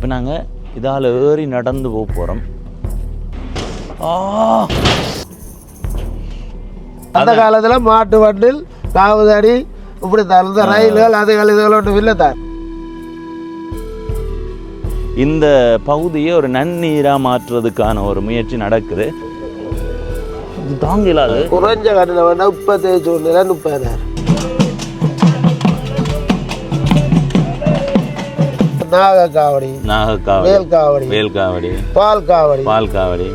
இப்போ நாங்கள் இதால் ஏறி நடந்து போக போகிறோம். அந்த காலத்தில் மாட்டு வண்டில் காவுதாடி இப்படி தந்த ரயில்கள் அதுகள் இதுகளோட்டு இல்லைத்தான். இந்த பகுதியை ஒரு நன்னீராக மாற்றுறதுக்கான ஒரு முயற்சி நடக்குது. இது தாங்கிலாது குறைஞ்ச கட்டில் வேணா 30,000 நாகக்காவடி, வேல்காவடி, பால்காவடி.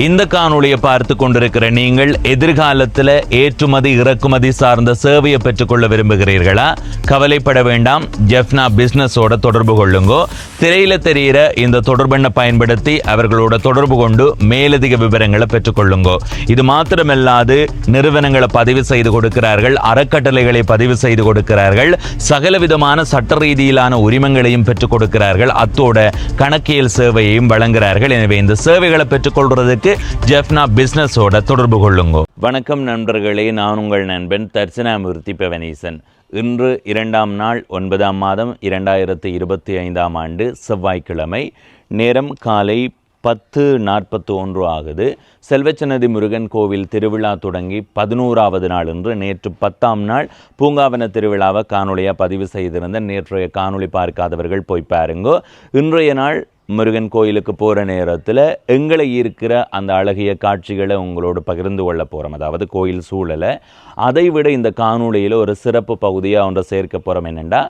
இந்த காணொளியை பார்த்து கொண்டிருக்கிற நீங்கள் எதிர்காலத்தில் ஏற்றுமதி இறக்குமதி சார்ந்த சேவையை பெற்றுக்கொள்ள விரும்புகிறீர்களா? கவலைப்பட வேண்டாம். ஜெஃப்னா பிஸ்னஸோட தொடர்பு கொள்ளுங்கோ. திரையில தெரிகிற இந்த தொடர்பெண்ணை பயன்படுத்தி அவர்களோட தொடர்பு கொண்டு மேலதிக விவரங்களை பெற்றுக்கொள்ளுங்கோ. இது மாத்திரமல்லாது நிறுவனங்களை பதிவு செய்து கொடுக்கிறார்கள், அறக்கட்டளைகளை பதிவு செய்து கொடுக்கிறார்கள், சகல விதமான சட்ட ரீதியிலான உரிமங்களையும் பெற்றுக் கொடுக்கிறார்கள். அத்தோட கணக்கியல் சேவையையும் வழங்குகிறார்கள். எனவே இந்த சேவைகளை பெற்றுக்கொள்றதுக்கு ஜெஃப்னா பிஸ்னஸோட தொடர்பு கொள்ளுங்க. வணக்கம் நண்பர்களே, நான் உங்கள் நண்பன் தர்சனாமூர்த்தி பவனீசன். இன்று 2ஆம் நாள் 9ஆம் மாதம் 2025ஆம் ஆண்டு செவ்வாய்க்கிழமை. நேரம் காலை 10:41 ஆகுது. செல்வச்சன்னதி முருகன் கோவில் திருவிழா தொடங்கி 11ஆவது நாள் என்று நேற்று 10ஆம் நாள் பூங்காவன திருவிழாவை காணொலியாக பதிவு செய்திருந்த நேற்றைய காணொலி பார்க்காதவர்கள் போய் பாருங்கோ. இன்றைய நாள் முருகன் கோயிலுக்கு போகிற நேரத்தில் எங்களை இருக்கிற அந்த அழகிய காட்சிகளை உங்களோடு பகிர்ந்து கொள்ள போகிறோம். அதாவது கோயில் சூழலை. அதை விட இந்த காணொளியில் ஒரு சிறப்பு பகுதியாக ஒன்றை சேர்க்க போகிறோம். என்னென்னா,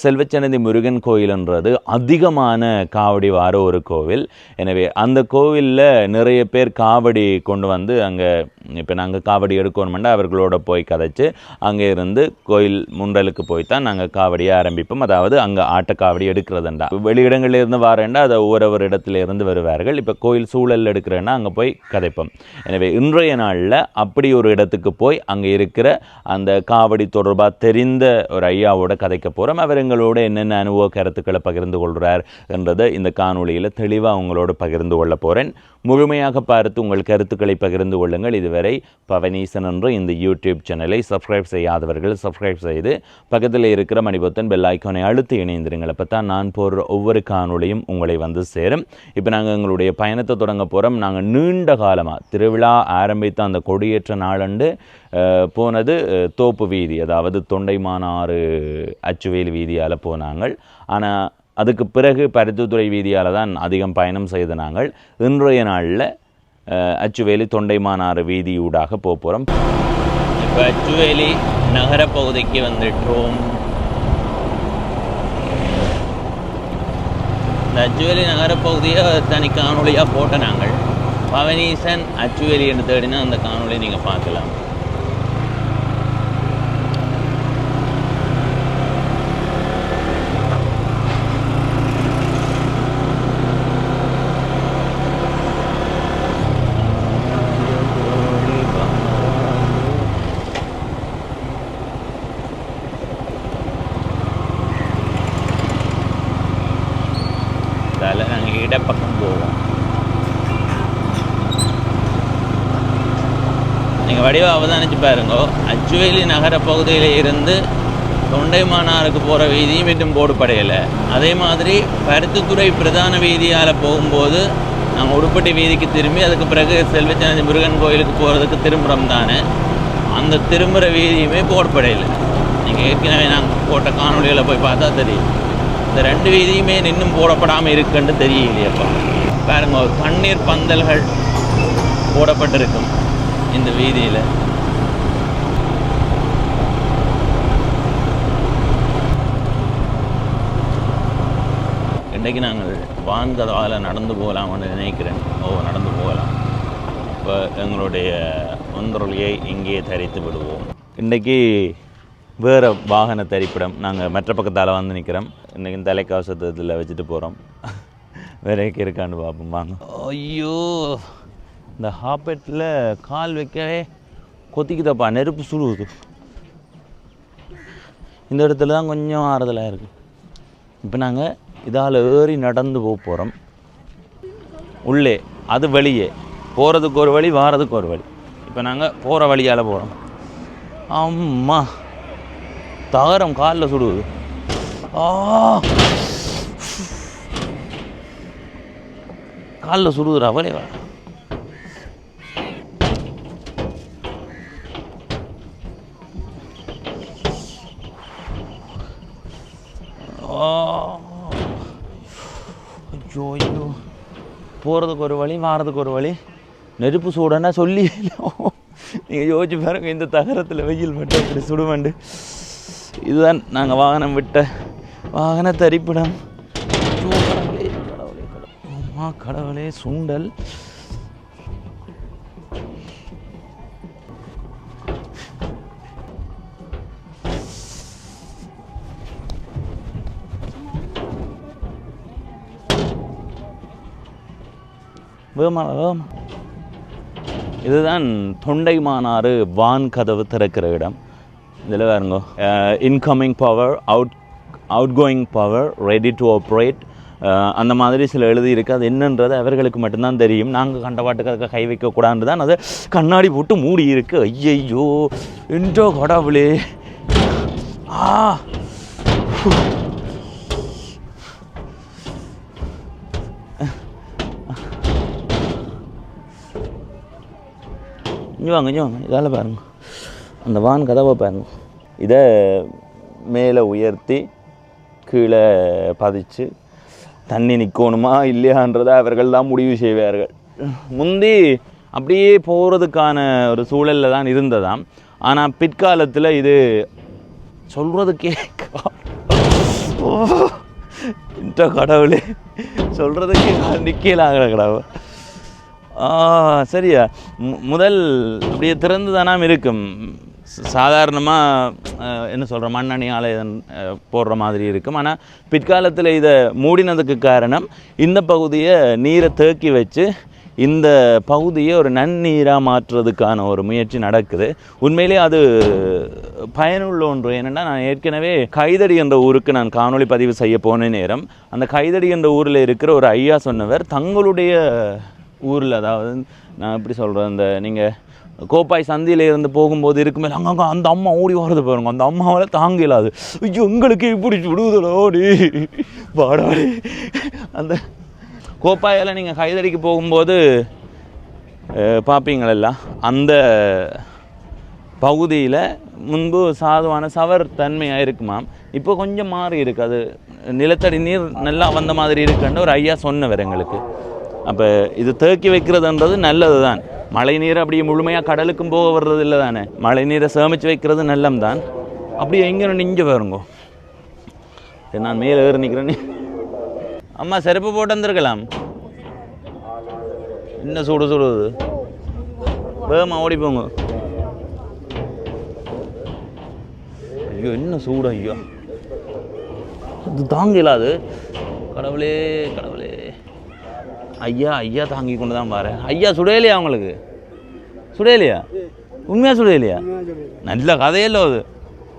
செல்வச்சன்னதி முருகன் கோயில்ன்றது அதிகமான காவடி வார ஒரு கோவில். எனவே அந்த கோவிலில் நிறைய பேர் காவடி கொண்டு வந்து அங்கே இப்போ நாங்கள் காவடி எடுக்கணுமெண்டா அவர்களோட போய் கதைச்சு அங்கே இருந்து கோயில் முண்டலுக்கு போய் தான் நாங்கள் காவடியை ஆரம்பிப்போம். அதாவது அங்கே ஆட்டக்காவடி எடுக்கிறதுண்டா. வெளியிடங்களில் இருந்து வாரேண்டா அதை ஒவ்வொரு இடத்துல இருந்து வருவார்கள். இப்போ கோயில் சூழல் எடுக்கிறேன்னா அங்கே போய் கதைப்போம். எனவே இன்றைய நாளில் அப்படி ஒரு இடத்துக்கு போய் அங்கே இருக்கிற அந்த காவடி தொடர்பாக தெரிந்த ஒரு ஐயாவோட கதைக்க போகிறோம். அவர் எங்களோட என்னென்ன அனுபவ கருத்துக்களை பகிர்ந்து கொள்கிறார் என்றதை இந்த காணொளியில் தெளிவாக உங்களோட பகிர்ந்து கொள்ள போகிறேன். முழுமையாக பார்த்து உங்கள் கருத்துக்களை பகிர்ந்து கொள்ளுங்கள். இதுவரை பவனீசன் என்ற இந்த யூடியூப் சேனலை சப்ஸ்கிரைப் செய்யாதவர்கள் சப்ஸ்கிரைப் செய்து பக்கத்தில் இருக்கிற மணிபொத்தன் பெல் ஐக்கானை அழுத்தி இணைந்திருங்கள். அப்போ தான் நான் போடுற ஒவ்வொரு காணொளியும் உங்களை வந்து சேரும். இப்போ நாங்கள் எங்களுடைய பயணத்தை தொடங்க போகிறோம். நாங்கள் நீண்ட காலமாக திருவிழா ஆரம்பித்த அந்த கொடியேற்ற நாளண்டு போனது தோப்பு வீதி, அதாவது தொண்டைமானாறு அச்சுவேலி வீதியால் போனாங்கள். ஆனால் அதுக்கு பிறகு பருத்தித்துறை வீதியால் தான் அதிகம் பயணம் செய்த நாங்கள் இன்றைய நாளில் அச்சுவேலி தொண்டைமானாறு வீதியூடாக போகிறோம். இப்போ அச்சுவேலி நகர பகுதிக்கு வந்துட்டோம். இந்த அச்சுவேலி நகர பகுதியை தனி காணொலியாக போட்ட நாங்கள் பவனீசன் அச்சுவேலி என்று தேடினா அந்த காணொலியை நீங்கள் பார்க்கலாம். நாங்கள் இடப்பக்கம் போவோம். நீங்கள் வடிவாக அவதானிச்சு பாருங்க. அச்சுவேலி நகர பகுதியில் இருந்து தொண்டைமானாருக்கு போகிற வீதியும் இன்னும் போடுபடையலை. அதே மாதிரி பருத்தித்துறை பிரதான வீதியால் போகும்போது நாங்கள் உடுப்பட்டி வீதிக்கு திரும்பி அதுக்கு பிறகு செல்வச்சன்னதி முருகன் கோயிலுக்கு போகிறதுக்கு திரும்புகிறோம் தானே. அந்த திரும்புகிற வீதியுமே போடுபடையலை. நீங்கள் ஏற்கனவே நாங்கள் போட்ட காணொலிகளை போய் பார்த்தா தெரியும். இந்த ரெண்டு வீதியுமே இன்னும் போடப்படாமல் இருக்குன்னு தெரியலையப்பா. பாருங்க, ஒரு தண்ணீர் பந்தல்கள் போடப்பட்டிருக்கும் இந்த வீதியில். இன்றைக்கு நாங்கள் வான்கதவால் நடந்து போகலாம்னு நினைக்கிறேன். நடந்து போகலாம். இப்போ எங்களுடைய ஒன்றொலியை இங்கே தரித்து விடுவோம். இன்றைக்கி வேறு வாகன தரிப்பிடம். நாங்கள் மற்ற பக்கத்தால் வந்து நிற்கிறோம். இன்றைக்கி தலைக்கவசத்தில் வச்சுட்டு போகிறோம். வேற இருக்கான்னு பார்ப்போம் வாங்க. ஐயோ, இந்த ஹாப்பெட்டில் கால் வைக்கவே கொத்திக்குதப்பா, நெருப்பு சுடுவது. இந்த இடத்துல தான் கொஞ்சம் ஆறுதலாக இருக்குது. இப்போ நாங்கள் இதால் ஏறி நடந்து போகிறோம். உள்ளே அது வெளியே போகிறதுக்கு ஒரு வழி, வாரதுக்கு ஒரு வழி. இப்போ நாங்கள் போகிற வழியால் போகிறோம். அம்மா தகரம் காலில் சுடுவது. காலில் சுடுதுடா அவளே வா. ஐயோ ஐயோ, போகிறதுக்கு ஒரு வழி வாரதுக்கு ஒரு வழி. நெருப்பு சூடன்னா சொல்லி நீங்கள் யோசிச்சு பாருங்க, இந்த தகரத்தில் வெயில் மட்டும் இப்படி சுடுமண்டு. இதுதான் நாங்கள் வாகனம் விட்ட வாகன தரிப்பிடம். கடவுளே கடவுளே கடவுளே கடவுளே சுண்டல். வேமா வேமா. இதுதான் தொண்டைமானாறு வான் கதவு திறக்கிற இடம். இதில் பாருங்க, incoming power, out going power, ready to operate, அந்த மாதிரி சில எழுதியிருக்கு. அது என்னன்றது அவர்களுக்கு மட்டும்தான் தெரியும். நாங்கள் கண்ட பாட்டுக்கு அதுக்கு கை வைக்கக்கூடாது தான் அதை கண்ணாடி போட்டு மூடி இருக்கு. ஐயையோ என்றோ கடவுளே. இங்கே வாங்க இதால் பாருங்க, அந்த வான் கதவை பாருங்க. இதை மேலே உயர்த்தி கீழே பதிச்சு தண்ணி நிற்கணுமா இல்லையான்றதை அவர்கள் தான் முடிவு செய்வார்கள். முந்தி அப்படியே போகிறதுக்கான ஒரு சூழலில் தான் இருந்ததாம். ஆனால் பிற்காலத்தில் இது சொல்கிறதுக்கே இந்த கடவுளே, சொல்கிறதுக்கே நிற்கலாகிற கடவுள். சரியா, முதல் அப்படியே திறந்து தானாம் இருக்கும். சாதாரணமாக என்ன சொல்கிற மண்ணெண்ணையால் போடுற மாதிரி இருக்கும். ஆனால் பிற்காலத்தில் இதை மூடினதுக்கு காரணம் இந்த பகுதியை நீரை தேக்கி வச்சு இந்த பகுதியை ஒரு நன்னீராக மாற்றுறதுக்கான ஒரு முயற்சி நடக்குது. உண்மையிலே அது பயனுள்ள ஒன்று. ஏனென்னா, நான் ஏற்கனவே கைதடி என்ற ஊருக்கு நான் காணொளி பதிவு செய்ய போன நேரம் அந்த கைதடி என்ற ஊரில் இருக்கிற ஒரு ஐயா சொன்னவர், தங்களுடைய ஊரில், அதாவது நான் எப்படி சொல்கிறேன், இந்த நீங்கள் கோப்பாய் சந்தியில் இருந்து போகும்போது இருக்குமே அங்கங்கே அந்த அம்மா ஓடி வர்றது பாருங்க, அந்த அம்மாவால் தாங்க இல்லாது. ஐயோ எங்களுக்கு இப்படி விடுதலோடி பாடாடி. அந்த கோப்பாயில் நீங்கள் கைதடிக்கு போகும்போது பார்ப்பீங்களா, அந்த பகுதியில் முன்பு சாதுவான சவர் தன்மையாக இருக்குமாம். இப்போ கொஞ்சம் மாறி இருக்குது. அது நிலத்தடி நீர் நல்லா வந்த மாதிரி இருக்குன்னு ஒரு ஐயா சொன்னவர் எங்களுக்கு. அப்போ இது தேக்கி வைக்கிறதுன்றது நல்லது தான். மழை நீரை அப்படியே முழுமையாக கடலுக்கும் போக வர்றது இல்லை தானே. மழை நீரை சேமித்து வைக்கிறது நல்லம் தான். அப்படியே எங்கே நிஞ்ச வருங்கோ. நான் மேலே ஏறி நிற்கிறேன்னு. அம்மா செருப்பு போட்டு வந்துருக்கலாம். என்ன சுடுது வேகமா ஓடி போங்க. ஐயோ என்ன சூடு, ஐயோ அது தாங்கல. அது கடவுளே கடவுளே. ஐயா தாங்கி கொண்டு தான் பாரு. ஐயா சுடையலையா அவங்களுக்கு? சுடையலையா? உண்மையாக சுடையலையா? நல்ல கதையല്ലോ அது.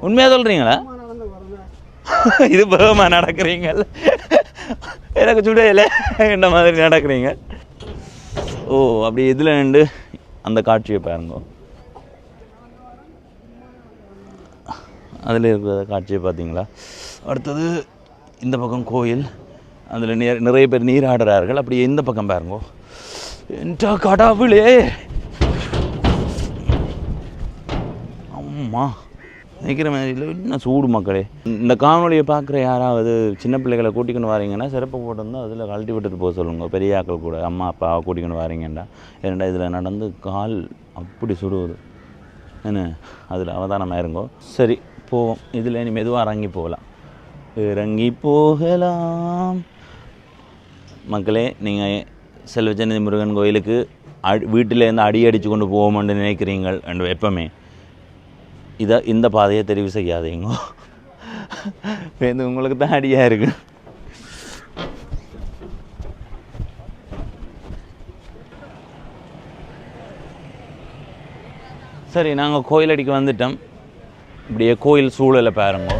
உண்மையாக சொல்கிறீங்களா? இது வேகமா நடக்கிறீங்க, எனக்கு சுடையலை என்ன மாதிரி நடக்கிறீங்க. ஓ அப்படி இதில் நின்று அந்த காட்சியை பாருங்க. அதில் இருக்கிற காட்சியை பார்த்தீங்களா? அடுத்தது இந்த பக்கம் கோயில், அதில் நிறைய பேர் நீராடுறார்கள். அப்படியே இந்த பக்கம் பாருங்க. என்ற கடவுளே அம்மா நிற்கிற மாதிரி இல்லை, இன்னும் சூடு மக்களே. இந்த காணொலியை பார்க்குற யாராவது சின்ன பிள்ளைகளை கூட்டிக்கொண்டு வரீங்கன்னா சிறப்பு போட்டிருந்தால் அதில் கழட்டி விட்டுட்டு போக சொல்லுங்கள். பெரிய ஆக்கள் கூட அம்மா அப்பாவை கூட்டிக்கொண்டு வரீங்கண்டா. ஏன்னா இதில் நடந்து கால் அப்படி சுடுவது என்ன, அதில் அவதானமாக இருங்கோ. சரி போவோம். இதில் இனி மெதுவாக இறங்கி போகலாம், இறங்கி போகலாம். மக்களே, நீங்கள் செல்வச்சன்னதி முருகன் கோயிலுக்கு வீட்டிலேருந்து அடி அடித்து கொண்டு போவோம்னு நினைக்கிறீங்கள் என்று எப்பவுமே இந்த பாதையை தெரிவு செய்யாதீங்க. இது உங்களுக்கு தான் அடியாக இருக்கு. சரி, நாங்கள் கோயில் அடிக்க வந்துட்டோம். இப்படியே கோயில் சூழலை பாருங்க.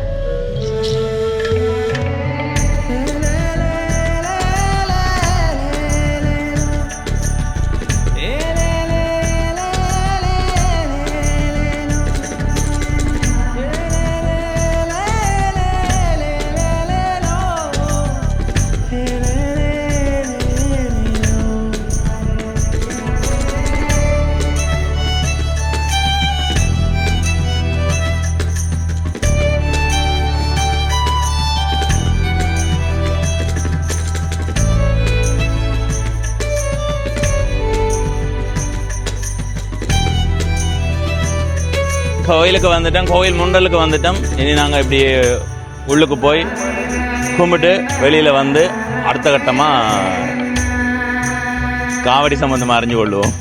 கோயிலுக்கு வந்துட்டோம், கோயில் முண்டலுக்கு வந்துட்டோம். இனி நாங்கள் இப்படி உள்ளுக்கு போய் கும்பிட்டு வெளியில் வந்து அடுத்த கட்டமாக காவடி சம்பந்தமாக அறிஞ்சு கொள்வோம்.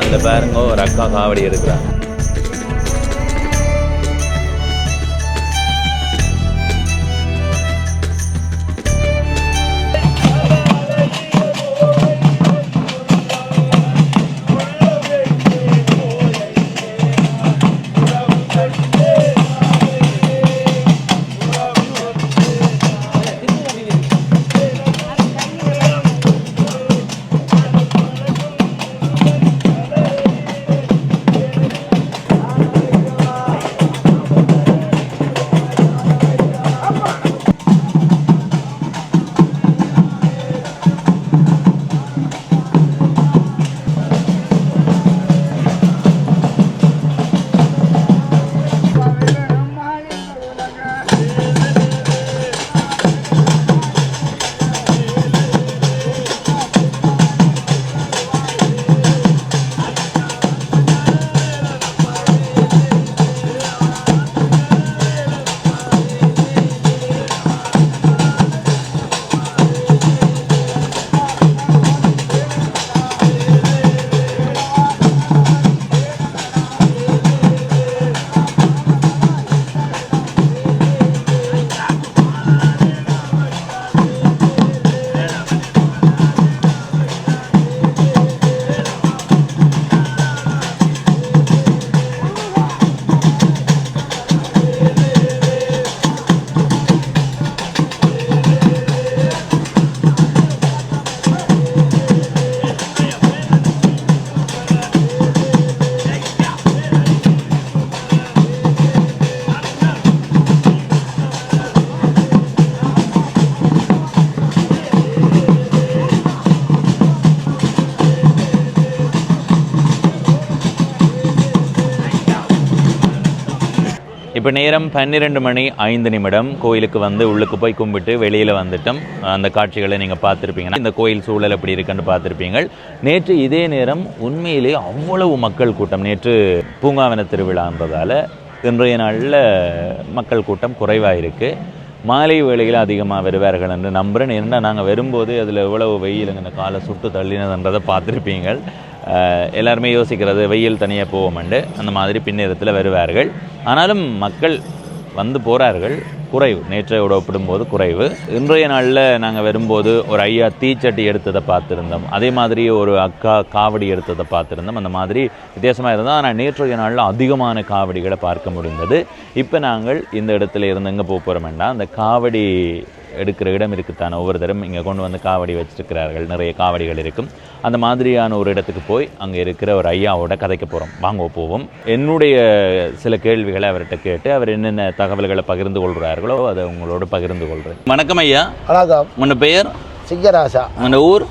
அந்த பாருங்க ஒரு அக்கா காவடி எடுக்கிறாங்க. இப்போ நேரம் 12:05 கோயிலுக்கு வந்து உள்ளுக்கு போய் கும்பிட்டு வெளியில் வந்துட்டோம். அந்த காட்சிகளை நீங்கள் பார்த்துருப்பீங்கன்னா இந்த கோயில் சூழல் எப்படி இருக்குன்னு பார்த்துருப்பீங்க. நேற்று இதே நேரம் உண்மையிலே அவ்வளவு மக்கள் கூட்டம். நேற்று பூங்காவன திருவிழான்றதால இன்றைய நாளில் மக்கள் கூட்டம் குறைவாக இருக்குது. மாலை வேளையில் அதிகமாக வருவார்கள் என்று நம்புகிறேன். ஏன்னா நாங்கள் வரும்போது அதில் எவ்வளவு வெயிலுங்க காலை சுட்டு தள்ளினதுன்றதை பார்த்துருப்பீங்க. எல்லாருமே யோசிக்கிறது வெயில் தனியாக போவோம்ண்டு அந்த மாதிரி பின்னேரத்தில் வருவார்கள். ஆனாலும் மக்கள் வந்து போகிறார்கள். குறைவு, நேற்றையோட ஒப்பிடும்போது குறைவு. இன்றைய நாளில் நாங்கள் வரும்போது ஒரு ஐயா தீச்சட்டி எடுத்ததை பார்த்துருந்தோம், அதே மாதிரி ஒரு அக்கா காவடி எடுத்ததை பார்த்துருந்தோம். அந்த மாதிரி வித்தியாசமாக இருந்தால் ஆனால் நேற்றைய நாளில் அதிகமான காவடிகளை பார்க்க முடிந்தது. இப்போ நாங்கள் இந்த இடத்துல இருந்து எங்கே போக போகிறோம்னா, அந்த காவடி எடுக்கிற இடம் இருக்குத்தானே, ஒவ்வொரு தரம் இங்கே கொண்டு வந்து காவடி வச்சிருக்கிறார்கள், நிறைய காவடிகள் இருக்கும். அந்த மாதிரியான ஒரு இடத்துக்கு போய் அங்கே இருக்கிற ஒரு ஐயாவோட கதைக்க போகிறோம். வாங்க போவோம். என்னுடைய சில கேள்விகளை அவர்கிட்ட கேட்டு அவர் என்னென்ன தகவல்களை பகிர்ந்து கொள்கிறார்களோ அதை உங்களோட பகிர்ந்து கொள்கிறேன். வணக்கம் ஐயா. வணக்கம். உங்கள் பெயர்? சிங்கராசா. உங்கள் ஊர்?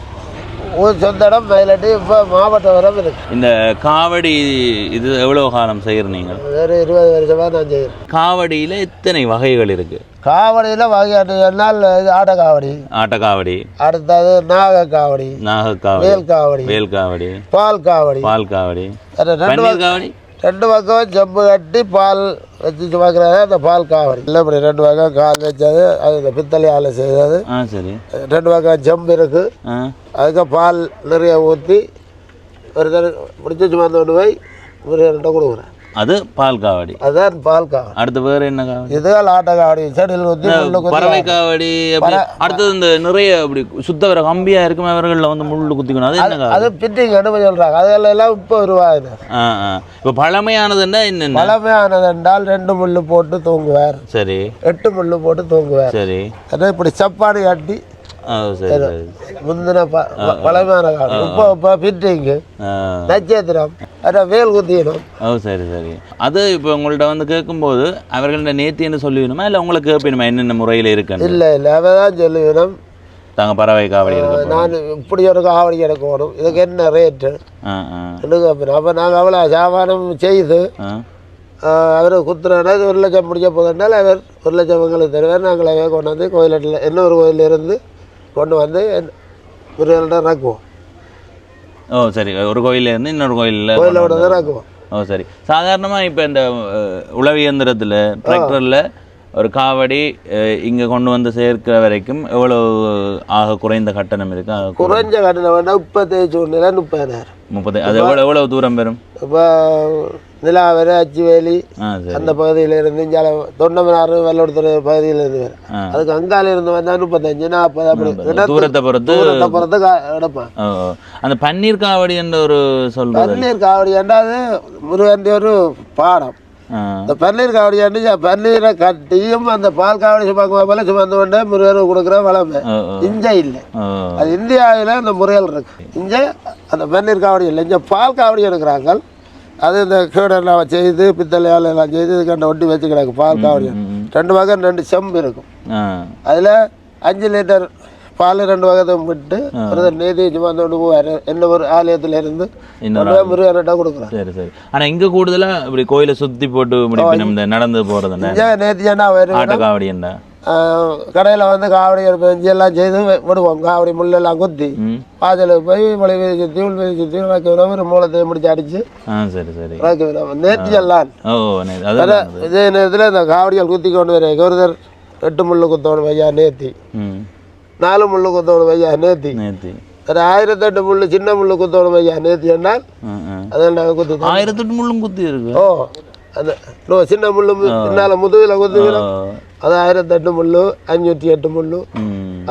ஊர் சொந்த இடம் மயிலாட்டி, இப்போ மாவட்ட வரம் இருக்கு. இந்த காவடி இது எவ்வளோ காலம் செய்கிற நீங்கள்? வேறு 20 வருஷமாக நான் செய்கிறேன். காவடியில் எத்தனை வகைகள் இருக்குது? காவடியில் வகையாட்டு சொன்னால் இது ஆட்ட காவடி, ஆட்டக்காவடி, அடுத்தது நாக காவடி, நாகக்காவடி, வேல் காவடி, வேல் காவடி, பால் காவடி, பால் காவடி, ரெண்டு காவடி, ரெண்டு பக்கம் ஜம்பு கட்டி பால் வச்சு பார்க்குறது அந்த பால் காவடி. இல்லை இப்படி ரெண்டு பக்கம் கால் வச்சது, அது இந்த பித்தளையால் செய்தது. சரி. ரெண்டு பக்கம் ஜம்பு இருக்கு, அதுக்கு பால் நிறைய ஊற்றி ஒரு தடவை பிடிச்சி சுமந்து கொண்டு போய் ஒரு ரெண்டை கொடுக்குறேன். அது பால் காவடி. அதுதான் பால் காவடி. அடுத்து வேறு என்ன காவடி? இதுதான் ஆட்ட காவடி. செடியில் ஊற்றி பறவை காவடி. அடுத்தது இந்த நிறைய அப்படி சுத்த வர கம்பியா இருக்கும், அவர்களில் வந்து முள்ளு குத்திக்கணும். அது என்ன? அது பிட்டிங் எடுப்பு சொல்றாங்க. அதெல்லாம் இப்போ ரூபாய். இப்போ பழமையானதுன்னா என்னென்ன? பழமையானது என்றால் 2 முள்ளு போட்டு தூங்குவார். சரி. 8 முள்ளு போட்டு தூங்குவார். சரி. அதான் இப்படி சப்பாடு கட்டி முந்தின பழமையான காலம். இப்போ பிட்டிங்கு, நட்சத்திரம், அதான் வேல் குத்தியணும். சரி சரி. அது இப்போ உங்கள்கிட்ட வந்து கேட்கும்போது அவர்கள்ட்ட நேத்தின்னு சொல்லிடணுமா இல்லை உங்களை கேட்பணுமா என்னென்ன முறையில் இருக்குன்னு? இல்லை இல்லை, அவதான் சொல்லிவிடும். தாங்க பறவை காவடி இருக்கு, நான் இப்படி ஒரு காவடி எடுக்கணும், இதுக்கு என்ன ரேட்டு கேட்பேன். அப்போ நாங்கள் அவ்வளோ சாமானம் செய்து அவர் குத்துறனா 1 லட்சம் முடிக்க போதுனால் அவர் 1 லட்சம் எங்களுக்கு தருவார். நாங்கள் கொண்டாந்து கோயிலில் இன்னொரு கோயிலிருந்து கொண்டு வந்து முருகன்கிட்ட இறக்குவோம். சரி. ஒரு கோயிலேருந்து இன்னொரு கோயிலோட தான் இறக்குவோம். சரி. சாதாரணமாக இப்போ இந்த உழவு இயந்திரத்தில் டிராக்டரில் ஒரு காவடி இங்கே கொண்டு வந்து சேர்க்கிற வரைக்கும் எவ்வளோ ஆக குறைந்த கட்டணம் இருக்கு? குறைஞ்ச கட்டணம் வேண்டாம், 30,000 30. அது எவ்வளவு தூரம் வரும்? இப்போ நிலாவரை, அச்சுவேலி அந்த பகுதியிலிருந்து இங்கே தொண்டமனாறு வெள்ளோடுத்துறை பகுதியிலிருந்து வேறு, அதுக்கு அங்கால இருந்து வந்தால் 35, 40 அப்படி தூரத்தை பொறுத்து எடுப்பேன். அந்த பன்னீர் காவடி என்ற ஒரு சொல்றது, பன்னீர் காவடி என்றால் முருகன் ஒரு பாடம். இந்த பன்னீர் காவடி அண்டு பன்னீரை கட்டியும் அந்த பால் காவடி சும்மா போல சுமந்து கொண்டு முருகனுக்கு கொடுக்குற வளமை இஞ்ச இல்லை. அது இந்தியாவில் அந்த முறைகள் இருக்கு. இஞ்ச அந்த பன்னீர் காவடி இல்லை, இங்கே பால் காவடி எடுக்கிறாங்க. அது இந்த கீடெல்லாம் செய்து பித்தளையால் எல்லாம் செய்து இதுக்காண்ட ஒட்டி வச்சு கிடக்கு பால் காவடி. 2 பக்கம் 2 செம்பு இருக்கும். அதில் 5 லிட்டர் பால் 2 பக்கத்தையும் விட்டு ஒரு நேதி சுமந்து கொண்டு போவார். என்ன ஒரு ஆலயத்தில் இருந்து முருகன்கிட்ட கொடுக்குறோம். சரி சரி. ஆனால் இங்கே கூடுதலாக இப்படி கோயிலை சுற்றி போட்டு நடந்து போகிறது நேத்தி ஏன்னா ஆட்ட காவடி என்ன கடையில் வந்து காவடி பெஞ்சு எல்லாம் செய்து விடுவோம். காவடி முள்ளெல்லாம் குத்தி பாஜலுக்கு போய் மொழி வீதி சுற்றி உள் வீதி சுற்றி வளர்க்க விடாம ஒரு மூலத்தை முடிச்சு அடிச்சு சரி சரி வளர்க்க விடாம நேர்த்தி எல்லாம். இதே நேரத்தில் இந்த காவடிகள் குத்தி கொண்டு வர ஒருத்தர் 8 முள்ளு குத்தோணும் ஐயா நேர்த்தி, 4 முள்ளு குத்தோணும் ஐயா நேர்த்தி, ஒரு 1008 முள்ளு சின்ன முள்ளு குத்தோணும் ஐயா நேர்த்தி என்னால் அதில் நாங்கள் குத்தி 1008 முள்ளும் குத்தி இருக்கு. அந்த சின்ன முள்ளு பின்னால் முதுகில் குத்துக்கிறோம். அது 1008 முள்ளு, 508 முள்ளு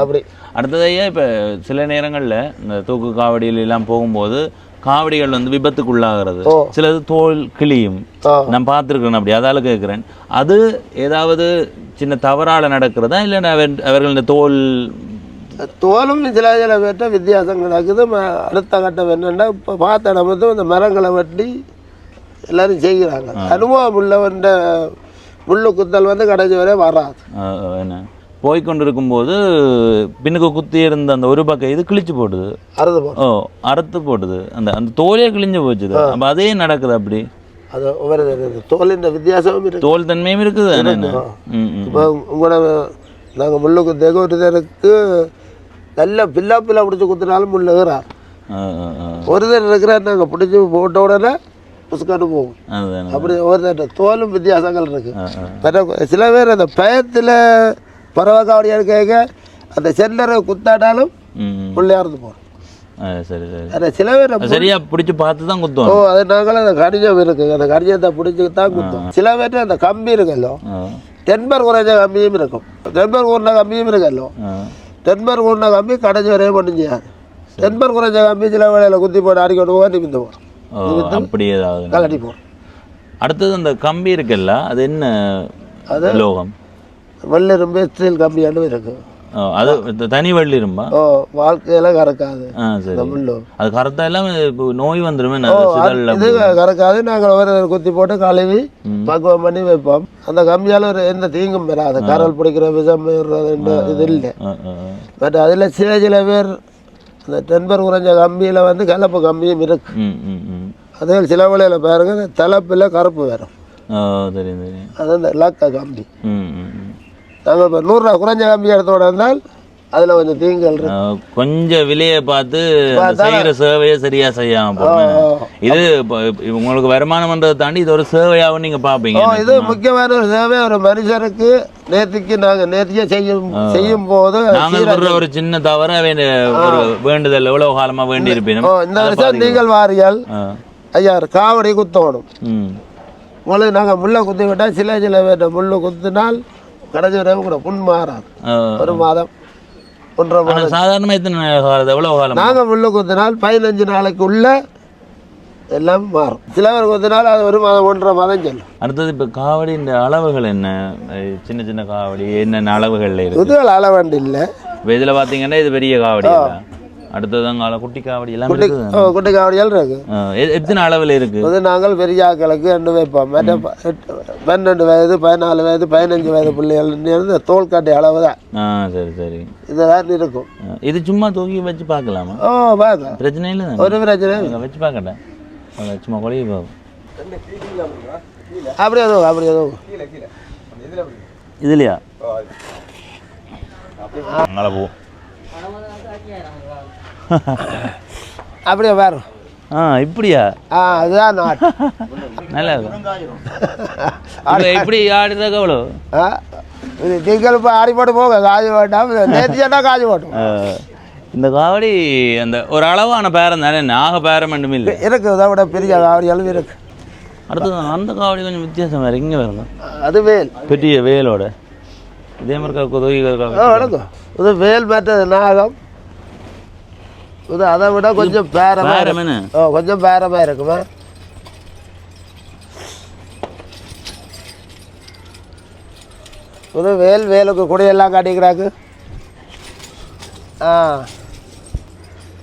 அப்படி. அடுத்ததையே இப்போ சில நேரங்களில் இந்த தூக்கு காவடியில் எல்லாம் போகும்போது காவடிகள் வந்து விபத்துக்குள்ளாகிறது, சிலது தோல் கிளியும் நான் பார்த்துருக்கிறேன். அப்படி அதால கேட்குறேன், அது ஏதாவது சின்ன தவறால் நடக்கிறதா இல்லை அவர்கள் இந்த தோலும் சில சில பேர்ட்ட வித்தியாசம் நடக்குது. அடுத்த கட்டம் என்னென்னா இப்போ பார்த்த நம்ம இந்த மரங்களை வெட்டி எல்லாரும் செய்கிறாங்க. அனுபவம் உள்ளவன்ற முள்ளு குத்தல் வந்து கடைசி வரை வராது. என்ன போய்கொண்டிருக்கும் போது பின்னுக்கு குத்தி இருந்த அந்த ஒரு பக்கம் இது கிழிச்சு போடுது, அறுத்து போடுது, அந்த அந்த தோலே கிழிஞ்சு போச்சுது. அப்போ அதே நடக்குது. அப்படி அது ஒவ்வொரு தோலின் வித்தியாசமும் இருக்குது, தோல் தன்மையும் இருக்குது. இப்போ உங்களோட நாங்கள் முள்ளு குத்தேக்க ஒருத்தருக்கு நல்ல பில்லா பிடிச்சி குத்துனாலும் முள்ளு ஏறார். ஒருத்தர் இருக்கிறார் நாங்கள் பிடிச்சி போட்ட உடனே புசுக்காட்டு போகும். அப்படி ஒருத்தர் தோலும் வித்தியாசங்கள் இருக்கு. சில பேர் அந்த பயத்தில் பறவை காவடி எடுக்க அந்த செல்லரை குத்தாட்டாலும் பிள்ளையார்ந்து போகிறோம். சரி சரி. சில பேர் சரியா பிடிச்சி பார்த்து தான் குத்துவோம். அது நாங்களும் அந்த கடிஜம் இருக்கு, அந்த கடிஜத்தை பிடிச்சி தான் குத்துவோம். சில பேர்ட்டு அந்த கம்பி இருக்குல்ல, டென்பர் குறைஞ்ச கம்பியும் இருக்கும், டென்பர் கூறின கம்பியும் இருக்கല്ലോ. டென்பர் கூறின கம்பி கடைஞ்சி வரையும் ஒன்றும் செய்யாது. டென்பர் குறைஞ்ச கம்பி சில வேலையில் குத்தி போட்டு அடிக்கொண்டு போக நிமிந்து போகிறோம், அப்படி ஏதாவது கலட்டி போகிறோம். அடுத்தது அந்த கம்பி இருக்குல்ல, அது என்ன அது லோகம்? வெள்ளிரும்பு ஸ்டீல் கம்பியாண்டு இருக்கு. அது தனி வெள்ளிரும்பா? வாழ்க்கையில கறக்காது. அது கறத்தா எல்லாம் நோய் வந்துருமே. இது கறக்காது. நாங்கள் ஒரு குத்தி போட்டு கழுவி பக்குவம் பண்ணி வைப்போம். அந்த கம்பியால ஒரு எந்த தீங்கும் வராது. கரல் பிடிக்கிற விஷம் இது இல்லை. பட் அதுல சில பேர் அந்த டென்பர் குறைஞ்ச கம்பியில வந்து கலப்பு கம்பியும் இருக்கு. அதே சில வேளையில பாருங்க தலைப்பில் கருப்பு வரும், அது அந்த லக்க கம்பி. நாங்கள் இப்போ 100 ரூபா குறைஞ்ச கம்பி எடுத்தோட இருந்தால் அதில் கொஞ்சம் தீங்கல் இருக்கு. கொஞ்சம் விலையை பார்த்து செய்கிற சேவையை சரியா செய்யாம இது உங்களுக்கு வருமானம்ன்றதை தாண்டி இது ஒரு சேவையாகவும் நீங்க பார்ப்பீங்க. இது முக்கியமான ஒரு சேவை. ஒரு மனுஷனுக்கு நேர்த்திக்கு நாங்கள் நேர்த்தியாக செய்யும் போது ஒரு சின்ன தவறு ஒரு வேண்டுதல் எவ்வளவு காலமா வேண்டி இருப்பீங்க. இந்த வருஷம் நீங்கள் வாரியால் ஐயா காவடி குத்தணும். உங்களுக்கு நாங்கள் முள்ளை குத்தி விட்டால் சில பேர் முள்ளு குத்தினால் கடைசி வரையும் கூட புண் மாறாது. ஒரு மாதம் 1.5 மாதம் சாதாரணமாக எவ்வளவு காலம் நாங்கள் முள்ளு குத்தினால் 15 நாளைக்கு உள்ள எல்லாம் மாறும். சில பேர் குத்தினால் அது 1 மாதம் 1.5 மாதம் செல்லும். அடுத்தது இப்போ காவடி இந்த அளவுகள் என்ன? சின்ன சின்ன காவடி என்னென்ன அளவுகள்ல இருக்கு? இதுகள் அளவண்டு இல்லை. இதில் பார்த்தீங்கன்னா இது பெரிய காவடி. அடுத்ததாங்க குட்டி காவடி எல்லாம் குட்டி காவடியால் இருக்கு. எத்தனை அளவில் இருக்கு? அது நாங்கள் பெரிய ஆக்களுக்கு ரெண்டு வைப்போம். 12 வயது 14 வயது 15 வயது பிள்ளைகள் தோல் காட்டி அளவு தான். சரி சரி, இதுதான் இருக்கும். இது சும்மா தூக்கி வச்சு பார்க்கலாமா? பார்க்கலாம், பிரச்சனை இல்லை, ஒரு பிரச்சனை வச்சு பார்க்கட்டேன். சும்மா கொலையை பார்ப்போம். அப்படியே அப்படியே இதுலையா அங்கே போவோம். அப்படியே வேறு இப்படியா? அதுதான் நல்லா இப்படி ஆடுறதுக்கு அவ்வளோ நீங்கள் இப்போ ஆடி போட்டு போக காஜு போட்டோம், நேர்த்தியாட்டா காஜு போட்டோம். இந்த காவடி அந்த ஒரு அளவான பேரம் தானே, நாக பேரம் மட்டும் இல்லை இருக்கு. இதை விட பெரிய காவடி அளவு இருக்கு. அடுத்தது அந்த காவடி கொஞ்சம் வித்தியாசம் வேறு. இங்கே வருங்க, அது வேல், பெரிய வேலோட இதே மாதிரி நடக்கும். இது வேல் மற்றது நாகம். இது அதை விட கொஞ்சம் பேரமே, கொஞ்சம் பேரமா இருக்குமா. இது வேலுக்கு குடையெல்லாம் காட்டிக்கிறாக்கு.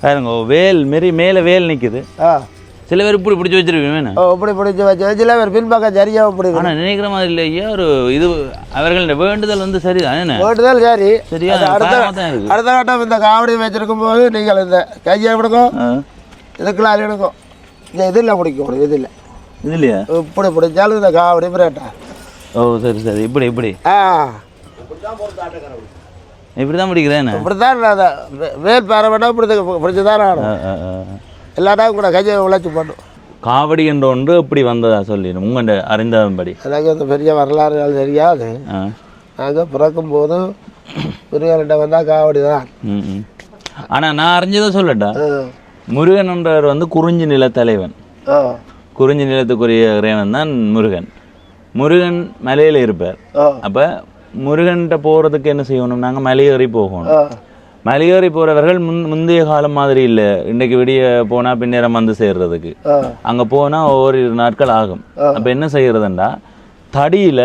பாருங்க, வேல் மாரி மேலே வேல் நிற்குது. சில பேர் இப்படி பிடிச்சி வச்சிருப்பீங்க. இப்படி பிடிச்சி வச்சு சில பேர் பின்பக்கம் சரியாக பிடிக்கும். ஆனால் நினைக்கிற மாதிரி இல்லையா, ஒரு இது அவர்களோட வேண்டுதல் வந்து சரிதான். வேண்டுதல் சரி. சரியா, அடுத்த கட்டம் இந்த காவடி வச்சிருக்கும் போது நீங்கள் இந்த கையை எடுக்கும், இதுக்குள்ள எடுக்கும். இந்த இதில் பிடிக்கும், இதில் இதுலையா இப்படி பிடிச்சாலும் இந்த காவடி பிரேட்டா. சரி சரி, இப்படி இப்படி இப்படிதான் பிடிக்கிறேன். இப்படிதான் வேல் பேர வேண்டாம், இப்படி பிடிச்சதான் ஆடும். எல்லாரும் கூட கையை உழைச்சி போட்டோம். காவடி என்ற ஒன்று இப்படி வந்ததா சொல்லி உங்கள்கிட்ட அறிந்தபடி? எனக்கு அந்த பெரிய வரலாறுகள் தெரியாது. நாங்கள் பிறக்கும் போதும் முருகன்கிட்ட வந்தால் காவடி தான். ஆனால் நான் அறிஞ்சதை சொல்லட்டா, முருகன் என்றவர் வந்து குறிஞ்சி நில தலைவன். குறிஞ்சி நிலத்துக்குரிய இறைவன் தான் முருகன். முருகன் மலையில் இருப்பார். அப்போ முருகன்கிட்ட போகிறதுக்கு என்ன செய்யணும், நாங்கள் மலையேறி போகணும். மலையேறி போறவர்கள் முந்தைய காலம் மாதிரி இல்லை. இன்னைக்கு விடிய போனா பின்னேரம் வந்து சேர்றதுக்கு அங்க போனா ஓரிரு நாட்கள் ஆகும். அப்ப என்ன செய்யறதுண்டா, தடியில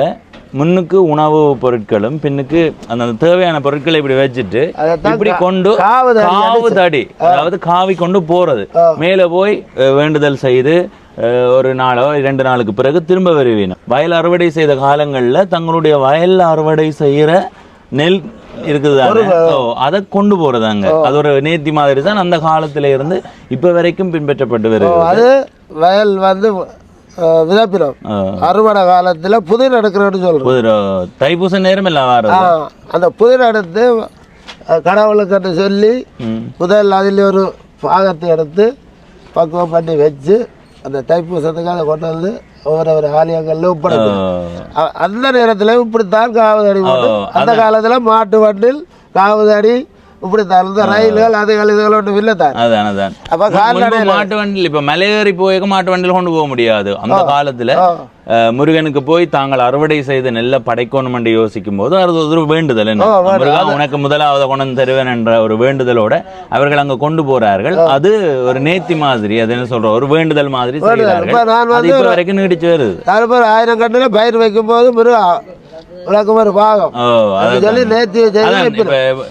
முன்னுக்கு உணவு பொருட்களும் பின்னுக்கு அந்த தேவையான பொருட்களை இப்படி வச்சுட்டு இப்படி கொண்டு காவு தடி, அதாவது காவி கொண்டு போறது. மேல போய் வேண்டுதல் செய்து ஒரு நாளோ 2 நாளுக்கு பிறகு திரும்ப வருவீங்க. வயல் அறுவடை செய்த காலங்கள்ல தங்களுடைய வயல் அறுவடை செய்யற நெல் இருக்குது, அதை கொண்டு போறதாங்க. அது ஒரு நேர்த்தி மாதிரி தான் அந்த காலத்துல இருந்து இப்ப வரைக்கும் பின்பற்றப்பட்டு வருது. அது வயல் வந்து விதப்பிடும் அறுவடை காலத்துல புதிர் எடுக்கிறோன்னு சொல்றோம். தைப்பூச நேரம் எல்லாம் வர அந்த புதிர் எடுத்து கடவுளுக்கு சொல்லி முதல் அதில் ஒரு பாகத்தை எடுத்து பக்குவம் பண்ணி வச்சு அந்த தைப்பூசத்துக்கு அதை கொண்டு வந்து ஒவ்வொரு ஆலயங்கள்ல ஒப்படைக்கும். அந்த நேரத்தில் இப்படித்தான் காவதடி போட்டு அந்த காலத்துல மாட்டு வண்டில் காவதடி இப்படித்தான் இந்த ரயில்கள் அதுகள் இதுகள் ஒன்றும் இல்லை தான். அதான் அதான் அப்போ கால்நடை மாட்டு வண்டியில் இப்ப மலையேறி போய் மாட்டு வண்டியில் கொண்டு போக முடியாது. அந்த காலத்துல முருகனுக்கு போய் தாங்கள் அறுவடை செய்த நெல்லை படைக்கணும் என்று யோசிக்கும் போது அது ஒரு வேண்டுதல். முருகா உனக்கு முதலாவது கொண்டு தருவேன் என்ற ஒரு வேண்டுதலோட அவர்கள் அங்க கொண்டு போறார்கள். அது ஒரு நேர்த்தி மாதிரி, அது என்ன சொல்ற ஒரு வேண்டுதல் மாதிரி செய்கிறார்கள். அது இப்ப வரைக்கும் நீடிச்சு வருது. 1000 கண்ணுல பயிர் வைக்கும் போது முருகா உனக்கு ஒரு பாகம் சொல்லி நேர்த்தி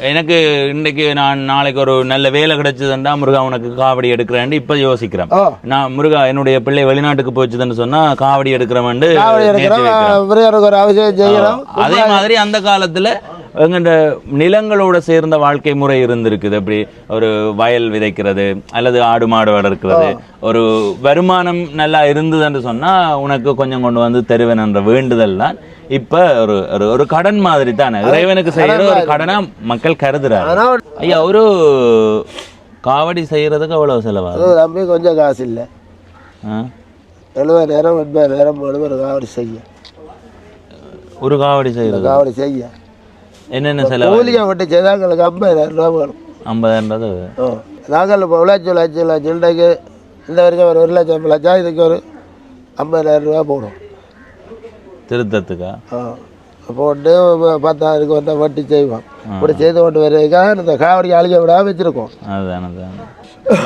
எனக்கு இன்னைக்கு நான் நாளைக்கு ஒரு நல்ல வேலை கிடைச்சதுன்னா முருகா உனக்கு காவடி எடுக்கிறேன் இப்ப யோசிக்கிறேன். நான் முருகா என்னுடைய பிள்ளை வெளிநாட்டுக்கு போச்சுதுன்னு சொன்னா காவடி எடுக்கிறேன். ஒரு அவசியம் செய்யறோம். அதே மாதிரி அந்த காலத்துல எங்கள்ட நிலங்களோட சேர்ந்த வாழ்க்கை முறை இருந்திருக்குது. அப்படி ஒரு வயல் விதைக்கிறது அல்லது ஆடு மாடு வளர்க்கிறது, ஒரு வருமானம் நல்லா இருந்ததுன்னு சொன்னா உனக்கு கொஞ்சம் கொண்டு வந்து தருவேன் என்ற வேண்டுதல் தான் இப்ப ஒரு கடன் மாதிரி தானே, இறைவனுக்கு செய்யற ஒரு கடனா மக்கள் கருதுறாங்க. ஐயா ஒரு காவடி செய்யறதுக்கு அவ்வளவு செலவாகும்? தம்பி கொஞ்சம் காசு இல்லை, 70,000 80,000 ஒரு காவடி செய்ய. ஒரு காவடி செய்யறது காவடி செய்ய என்னென்ன செலவு? கூலியை விட்டு செய்தால் எங்களுக்கு 50,000 ரூபா வேணும். 50,000 நாங்கள் இப்போ உழைச்சி இன்றைக்கு இந்த வரைக்கும் ஒரு 1,00,000 இதுக்கு ஒரு 50,000 ரூபா போடும் திருத்தத்துக்கா. போட்டு 10,000 வந்தால் வட்டி செய்வோம். இப்படி செய்து கொண்டு வர்றதுக்காக இந்த காவடி அழிக்க விடாம வச்சிருக்கோம். அதுதான் அதுதான்.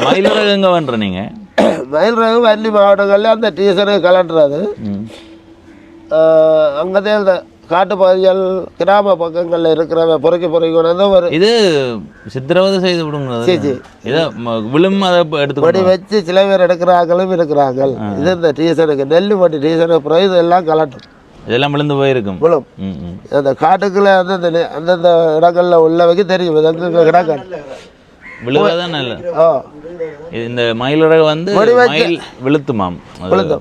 மயிலரகு எங்கே பண்ணுற நீங்கள்? மயிலரகு வன்னி மாவட்டங்களில் அந்த டீசரு கலண்டுறது. அங்கேதான் இந்த காட்டு பகுதிகள் கிராம பக்கங்களில் இருக்கிற பொறுக்கி கொண்டு ஒரு இது சித்திரவதை செய்து விடுங்க. சரி இதை விழும் அதை எடுத்து படி வச்சு சில பேர் எடுக்கிறாங்களும் இருக்கிறார்கள். இது இந்த டீசருக்கு நெல் பட்டி டீசருக்கு அப்புறம் இது எல்லாம் கலட்டும், இதெல்லாம் விழுந்து போயிருக்கும். விழும் அந்த காட்டுக்குள்ள அந்தந்த இடங்கள்ல உள்ளவைக்கு தெரியும் எங்க கிடக்காது விழுவதான் நல்ல. இந்த மயிலரகு வந்து மயில் விழுத்துமாம்,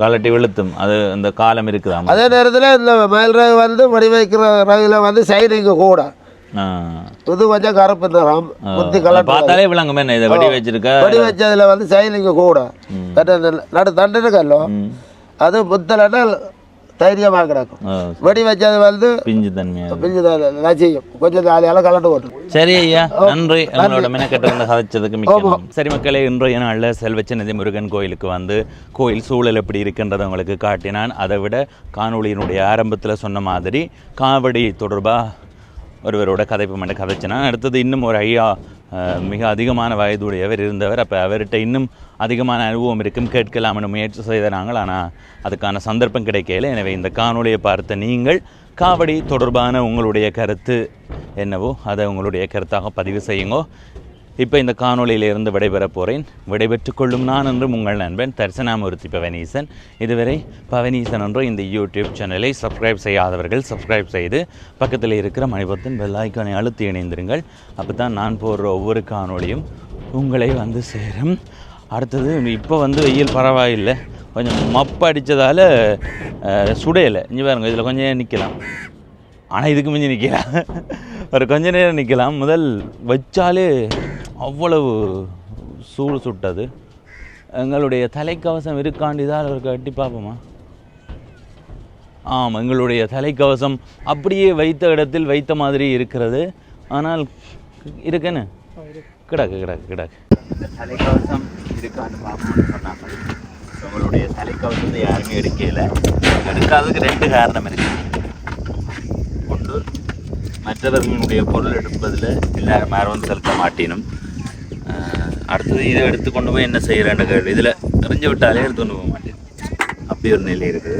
கலட்டி விழுத்தும், அது அந்த காலம் இருக்குதாம். அதே நேரத்தில் இந்த மயிலரகு வந்து வடி வைக்கிற ரகுல வந்து சைனிங்க கூட இது கொஞ்சம் கருப்பு நிறம் குத்தி கலர் பார்த்தாலே விளங்குமே. இதை வடி வச்சிருக்க வடி வச்சதுல வந்து சைனிங்க கூட நடு தண்டு இருக்கல்லோ அது முத்தலன்னா தைரியமாக கிடக்கும். வெடி வச்சது வந்து பிஞ்சு தன்மையாக செய்யும் கொஞ்சம் தாலியால் கலட்டு போட்டு. சரி ஐயா, நன்றி எங்களோட மெனக்கெட்ட கதைச்சதுக்கு மிக்க. சரி மக்களே, இன்றைய நாளில் செல்வச்சன்னதி முருகன் கோயிலுக்கு வந்து கோயில் சூழல் எப்படி இருக்கின்றதை உங்களுக்கு காட்டினான். அதை விட காணொளியினுடைய ஆரம்பத்தில் சொன்ன மாதிரி காவடி தொடர்பாக ஒருவரோட கதைப்பு கதைச்சினான். அடுத்தது இன்னும் ஒரு ஐயா மிக அதிகமான வயதுடையவர் இருந்தவர். அப்போ அவர்கிட்ட இன்னும் அதிகமான அனுபவம் இருக்கும், கேட்கலாம்னு முயற்சி செய்த நாங்கள். ஆனால் அதுக்கான சந்தர்ப்பம் கிடைக்கல. எனவே இந்த காணொலியை பார்த்த நீங்கள் காவடி தொடர்பான உங்களுடைய கருத்து என்னவோ அதை உங்களுடைய கருத்தாக பதிவு செய்யுங்கோ. இப்போ இந்த காணொலியிலிருந்து விடைபெறப் போகிறேன். விடைபெற்று கொள்ளும் நான் என்றும் உங்கள் நண்பன் தரிசனாமூர்த்தி பவனீசன். இதுவரை பவனீசன் என்ற இந்த யூடியூப் சேனலை சப்ஸ்கிரைப் செய்யாதவர்கள் சப்ஸ்கிரைப் செய்து பக்கத்தில் இருக்கிற மணிபத்தின் பெல் ஐக்கானை அழுத்தி இணைந்திருங்கள். அப்போ தான் நான் போடுற ஒவ்வொரு காணொலியும் உங்களை வந்து சேரும். அடுத்தது இப்போ வந்து வெயில் பரவாயில்லை, கொஞ்சம் மப்பு அடித்ததால் சுடையலை. இங்கே பாருங்க, இதில் கொஞ்சம் நிற்கலாம், ஆனால் இதுக்கு மிஞ்சி நிற்கலாம், ஒரு கொஞ்ச நேரம் நிற்கலாம். முதல் வச்சாலே அவ்வளவு சூடு சுட்டது. எங்களுடைய தலைக்கவசம் இருக்காண்டிதான் ஒரு கட்டி பார்ப்போமா? ஆமாம், எங்களுடைய தலைக்கவசம் அப்படியே வைத்த இடத்தில் வைத்த மாதிரி இருக்கிறது. ஆனால் இருக்குன்னு கிடக்கு இந்த தலைக்கவசம் இருக்கான்னு பார்ப்போம்னு சொன்னாங்க. உங்களுடைய தலைக்கவசத்தை யாருமே எடுக்கல. எடுக்காததுக்கு 2 காரணம் இருக்குது. ஒன்று, மற்றவர்களுடைய பொருள் எடுப்பதில் எல்லாரும் யாரும் செலுத்த மாட்டினும். அடுத்தது இதை எடுத்து கொண்டு போய் என்ன செய்கிறேன் கேள்வி, இதில் எறிஞ்சு விட்டாலே எடுத்து கொண்டு போக மாட்டேன். அப்படி ஒரு நிலை இருக்குது.